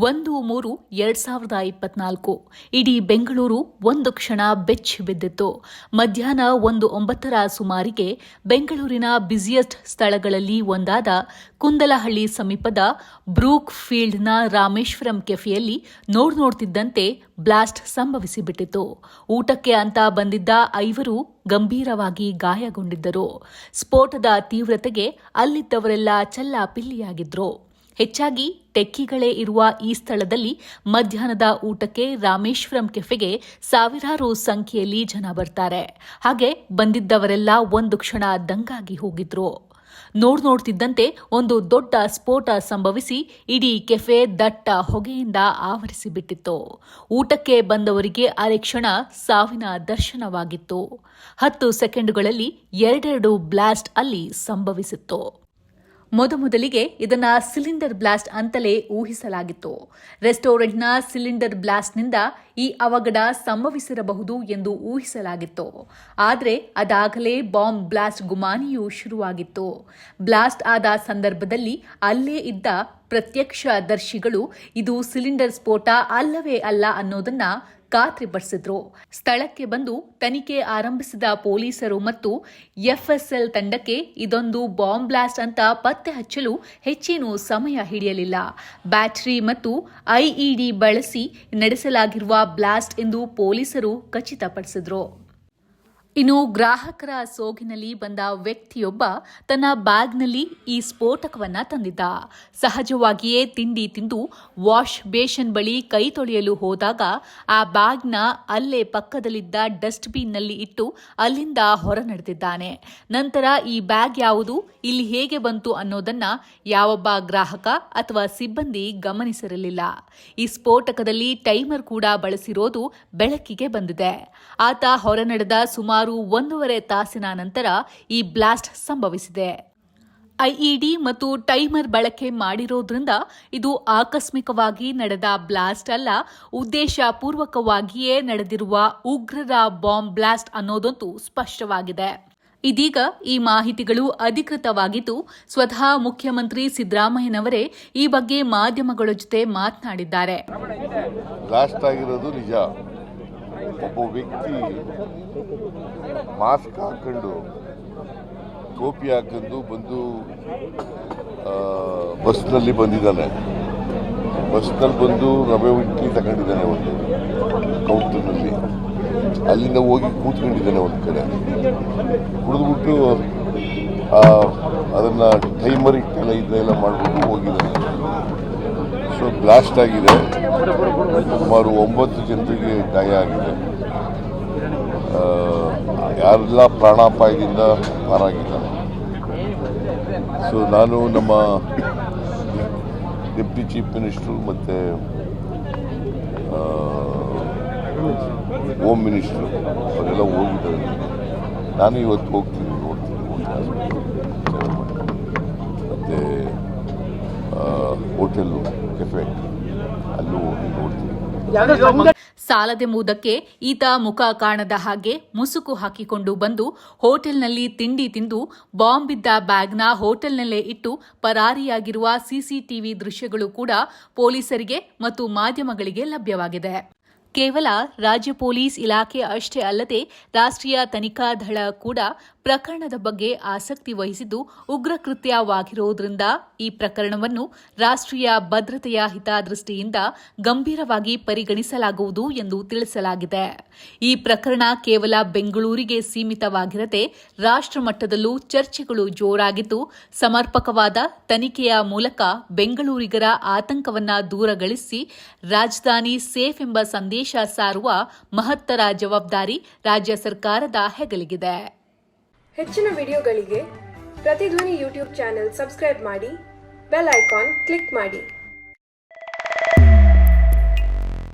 1-3-2024 ಇಡೀ ಬೆಂಗಳೂರು ಒಂದು ಕ್ಷಣ ಬೆಚ್ಚಿ ಬಿದ್ದಿತ್ತು. ಮಧ್ಯಾಹ್ನ 1:09 ಸುಮಾರಿಗೆ ಬೆಂಗಳೂರಿನ ಬ್ಯುಸಿಯೆಸ್ಟ್ ಸ್ಥಳಗಳಲ್ಲಿ ಒಂದಾದ ಕುಂದಲಹಳ್ಳಿ ಸಮೀಪದ ಬ್ರೂಕ್ ಫೀಲ್ಡ್ನ ರಾಮೇಶ್ವರಂ ಕೆಫೆಯಲ್ಲಿ ನೋಡ್ತಿದ್ದಂತೆ ಬ್ಲಾಸ್ಟ್ ಸಂಭವಿಸಿಬಿಟ್ಟಿತು. ಊಟಕ್ಕೆ ಅಂತ ಬಂದಿದ್ದ 5 ಗಂಭೀರವಾಗಿ ಗಾಯಗೊಂಡಿದ್ದರು. ಸ್ಫೋಟದ ತೀವ್ರತೆಗೆ ಅಲ್ಲಿದ್ದವರೆಲ್ಲ ಚೆಲ್ಲಾಪಿಲ್ಲಿಯಾಗಿದ್ರು. ಹೆಚ್ಚಾಗಿ ಟೆಕ್ಕಿಗಳೇ ಇರುವ ಈ ಸ್ಥಳದಲ್ಲಿ ಮಧ್ಯಾಹ್ನದ ಊಟಕ್ಕೆ ರಾಮೇಶ್ವರಂ ಕೆಫೆಗೆ ಸಾವಿರಾರು ಸಂಖ್ಯೆಯಲ್ಲಿ ಜನ ಬರ್ತಾರೆ. ಹಾಗೆ ಬಂದಿದ್ದವರೆಲ್ಲ ಒಂದು ಕ್ಷಣ ದಂಗಾಗಿ ಹೋಗಿದ್ರು. ನೋಡ್ತಿದ್ದಂತೆ ಒಂದು ದೊಡ್ಡ ಸ್ಫೋಟ ಸಂಭವಿಸಿ ಇಡೀ ಕೆಫೆ ದಟ್ಟ ಹೊಗೆಯಿಂದ ಆವರಿಸಿಬಿಟ್ಟಿತ್ತು. ಊಟಕ್ಕೆ ಬಂದವರಿಗೆ ಅರೆ ಕ್ಷಣ ಸಾವಿನ ದರ್ಶನವಾಗಿತ್ತು. 10 ಸೆಕೆಂಡುಗಳಲ್ಲಿ 2 ಬ್ಲಾಸ್ಟ್ ಅಲ್ಲಿ ಸಂಭವಿಸಿತ್ತು. ಮೊದಲಿಗೆ ಇದನ್ನ ಸಿಲಿಂಡರ್ ಬ್ಲಾಸ್ಟ್ ಅಂತಲೇ ಊಹಿಸಲಾಗಿತ್ತು. ರೆಸ್ಟೋರೆಂಟ್ನ ಸಿಲಿಂಡರ್ ಬ್ಲಾಸ್ಟ್ನಿಂದ ಈ ಅವಘಡ ಸಂಭವಿಸಿರಬಹುದು ಎಂದು ಊಹಿಸಲಾಗಿತ್ತು. ಆದರೆ ಅದಾಗಲೇ ಬಾಂಬ್ ಬ್ಲಾಸ್ಟ್ ಗುಮಾನಿಯೂ ಶುರುವಾಗಿತ್ತು. ಬ್ಲಾಸ್ಟ್ ಆದ ಸಂದರ್ಭದಲ್ಲಿ ಅಲ್ಲೇ ಇದ್ದ ಪ್ರತ್ಯಕ್ಷದರ್ಶಿಗಳು ಇದು ಸಿಲಿಂಡರ್ ಸ್ಫೋಟ ಅಲ್ಲವೇ ಅಲ್ಲ ಅನ್ನೋದನ್ನ ಖಾತ್ರಿಪಡಿಸಿದ್ರು. ಸ್ಥಳಕ್ಕೆ ಬಂದು ತನಿಖೆ ಆರಂಭಿಸಿದ ಪೊಲೀಸರು ಮತ್ತು ಎಫ್ಎಸ್ಎಲ್ ತಂಡಕ್ಕೆ ಇದೊಂದು ಬಾಂಬ್ ಬ್ಲಾಸ್ಟ್ ಅಂತ ಪತ್ತೆ ಹಚ್ಚಲು ಹೆಚ್ಚೇನೂ ಸಮಯ ಹಿಡಿಯಲಿಲ್ಲ. ಬ್ಯಾಟರಿ ಮತ್ತು ಐಇಡಿ ಬಳಸಿ ನಡೆಸಲಾಗಿರುವ ಬ್ಲಾಸ್ಟ್ ಎಂದು ಪೊಲೀಸರು ಖಚಿತಪಡಿಸಿದ್ರು. ಇನ್ನು ಗ್ರಾಹಕರ ಸೋಗಿನಲ್ಲಿ ಬಂದ ವ್ಯಕ್ತಿಯೊಬ್ಬ ತನ್ನ ಬ್ಯಾಗ್ನಲ್ಲಿ ಈ ಸ್ಫೋಟಕವನ್ನ ತಂದಿದ್ದ. ಸಹಜವಾಗಿಯೇ ತಿಂಡಿ ತಿಂದು ವಾಶ್ ಬೇಷನ್ ಬಳಿ ಕೈ ತೊಳೆಯಲು ಹೋದಾಗ ಆ ಬ್ಯಾಗ್ನ ಅಲ್ಲೇ ಪಕ್ಕದಲ್ಲಿದ್ದ ಡಸ್ಟ್ಬಿನ್ನಲ್ಲಿ ಇಟ್ಟು ಅಲ್ಲಿಂದ ಹೊರ ನಡೆದಿದ್ದಾನೆ. ನಂತರ ಈ ಬ್ಯಾಗ್ ಯಾವುದು, ಇಲ್ಲಿ ಹೇಗೆ ಬಂತು ಅನ್ನೋದನ್ನ ಯಾವೊಬ್ಬ ಗ್ರಾಹಕ ಅಥವಾ ಸಿಬ್ಬಂದಿ ಗಮನಿಸಿರಲಿಲ್ಲ. ಈ ಸ್ಫೋಟಕದಲ್ಲಿ ಟೈಮರ್ ಕೂಡ ಬಳಸಿರೋದು ಬೆಳಕಿಗೆ ಬಂದಿದೆ. ಆತ ಹೊರ ನಡೆದ ಸುಮಾರು 1.5 ತಾಸಿನ ನಂತರ ಈ ಬ್ಲಾಸ್ಟ್ ಸಂಭವಿಸಿದೆ. ಐಇಡಿ ಮತ್ತು ಟೈಮರ್ ಬಳಕೆ ಮಾಡಿರೋದ್ರಿಂದ ಇದು ಆಕಸ್ಮಿಕವಾಗಿ ನಡೆದ ಬ್ಲಾಸ್ಟ್ ಅಲ್ಲ, ಉದ್ದೇಶಪೂರ್ವಕವಾಗಿಯೇ ನಡೆದಿರುವ ಉಗ್ರರ ಬಾಂಬ್ ಬ್ಲಾಸ್ಟ್ ಅನ್ನೋದಂತೂ ಸ್ಪಷ್ಟವಾಗಿದೆ. ಇದೀಗ ಈ ಮಾಹಿತಿಗಳು ಅಧಿಕೃತವಾಗಿದ್ದು, ಸ್ವತಃ ಮುಖ್ಯಮಂತ್ರಿ ಸಿದ್ದರಾಮಯ್ಯನವರೇ ಈ ಬಗ್ಗೆ ಮಾಧ್ಯಮಗಳ ಜೊತೆ ಮಾತನಾಡಿದ್ದಾರೆ. ಬ್ಲಾಸ್ಟ್ ಆಗಿರೋದು ನಿಜ. ಒಬ್ಬ ವ್ಯಕ್ತಿ ಮಾಸ್ಕ್ ಹಾಕೊಂಡು ಟೋಪಿ ಹಾಕೊಂಡು ಬಂದು ಬಸ್ನಲ್ಲಿ ಬಂದಿದ್ದಾನೆ. ಬಸ್ನಲ್ಲಿ ಬಂದು ರವೆ ಇಡ್ಲಿ ತಗೊಂಡಿದ್ದಾನೆ ಒಂದು ಕೌಂಟರ್ನಲ್ಲಿ. ಅಲ್ಲಿಂದ ಹೋಗಿ ಕೂತ್ಕೊಂಡಿದ್ದಾನೆ ಒಂದು ಕಡೆ. ಕುಡಿದ್ಬಿಟ್ಟು ಅದನ್ನು ಟೈಮರ್ ಇಟ್ಟೆಲ್ಲ ಇದೆಲ್ಲ ಮಾಡಿಬಿಟ್ಟು ಹೋಗಿದ್ದಾನೆ. ಸೊ ಬ್ಲಾಸ್ಟ್ ಆಗಿದೆ. ಸುಮಾರು 9 ಜನರಿಗೆ ಗಾಯ ಆಗಿದೆ. ಯಾರೆಲ್ಲ ಪ್ರಾಣಾಪಾಯದಿಂದ ಪಾರಾಗಿದ್ದಾರೆ. ಸೊ ನಾನು ನಮ್ಮ ಡೆಪ್ಟಿ ಚೀಫ್ ಮಿನಿಸ್ಟ್ರು ಮತ್ತು ಹೋಮ್ ಮಿನಿಸ್ಟ್ರು ಅವರೆಲ್ಲ ಹೋಗಿದ್ದಾರೆ. ನಾನು ಇವತ್ತು ಹೋಗ್ತೀನಿ, ಮತ್ತು ಹೋಟೆಲ್ಲು ಕೆಫೆ ಅಲ್ಲೂ ಹೋಗಿ ನೋಡ್ತೀನಿ. ಸಾಲದೆಂಬುದಕ್ಕೆ ಈತ ಮುಖ ಕಾಣದ ಹಾಗೆ ಮುಸುಕು ಹಾಕಿಕೊಂಡು ಬಂದು ಹೋಟೆಲ್ನಲ್ಲಿ ತಿಂಡಿ ತಿಂದು ಬಾಂಬ್ ಬಿದ್ದ ಬ್ಯಾಗ್ನ ಹೋಟೆಲ್ನಲ್ಲೇ ಇಟ್ಟು ಪರಾರಿಯಾಗಿರುವ ಸಿಸಿಟಿವಿ ದೃಶ್ಯಗಳು ಕೂಡ ಪೊಲೀಸರಿಗೆ ಮತ್ತು ಮಾಧ್ಯಮಗಳಿಗೆ ಲಭ್ಯವಾಗಿದೆ. ಕೇವಲ ರಾಜ್ಯ ಪೊಲೀಸ್ ಇಲಾಖೆ ಅಷ್ಟೇ ಅಲ್ಲದೆ ರಾಷ್ಟ್ರೀಯ ತನಿಖಾ ದಳ ಕೂಡ ಪ್ರಕರಣದ ಬಗ್ಗೆ ಆಸಕ್ತಿ ವಹಿಸಿದ್ದು, ಉಗ್ರ ಕೃತ್ಯವಾಗಿರುವುದರಿಂದ ಈ ಪ್ರಕರಣವನ್ನು ರಾಷ್ಟ್ರೀಯ ಭದ್ರತೆಯ ಹಿತದೃಷ್ಟಿಯಿಂದ ಗಂಭೀರವಾಗಿ ಪರಿಗಣಿಸಲಾಗುವುದು ಎಂದು ತಿಳಿಸಲಾಗಿದೆ. ಈ ಪ್ರಕರಣ ಕೇವಲ ಬೆಂಗಳೂರಿಗೆ ಸೀಮಿತವಾಗಿರದೆ ರಾಷ್ಟ್ರಮಟ್ಟದಲ್ಲೂ ಚರ್ಚೆಗಳು ಜೋರಾಗಿದ್ದು, ಸಮರ್ಪಕವಾದ ತನಿಖೆಯ ಮೂಲಕ ಬೆಂಗಳೂರಿಗರ ಆತಂಕವನ್ನ ದೂರಗಳಿಸಿ ರಾಜಧಾನಿ ಸೇಫ್ ಎಂಬ ಸಂದೇಶ ಸಾರುವ ಮಹತ್ತರ ಜವಾಬ್ದಾರಿ ರಾಜ್ಯ ಸರ್ಕಾರದ ಹೆಗಲಿಗಿದೆ. ಹೆಚ್ಚಿನ ವಿಡಿಯೋಗಳಿಗೆ ಪ್ರತಿಧ್ವನಿ ಯೂಟ್ಯೂಬ್ ಚಾನೆಲ್ ಸಬ್ಸ್ಕ್ರೈಬ್ ಮಾಡಿ, ಬೆಲ್ ಐಕಾನ್ ಕ್ಲಿಕ್ ಮಾಡಿ.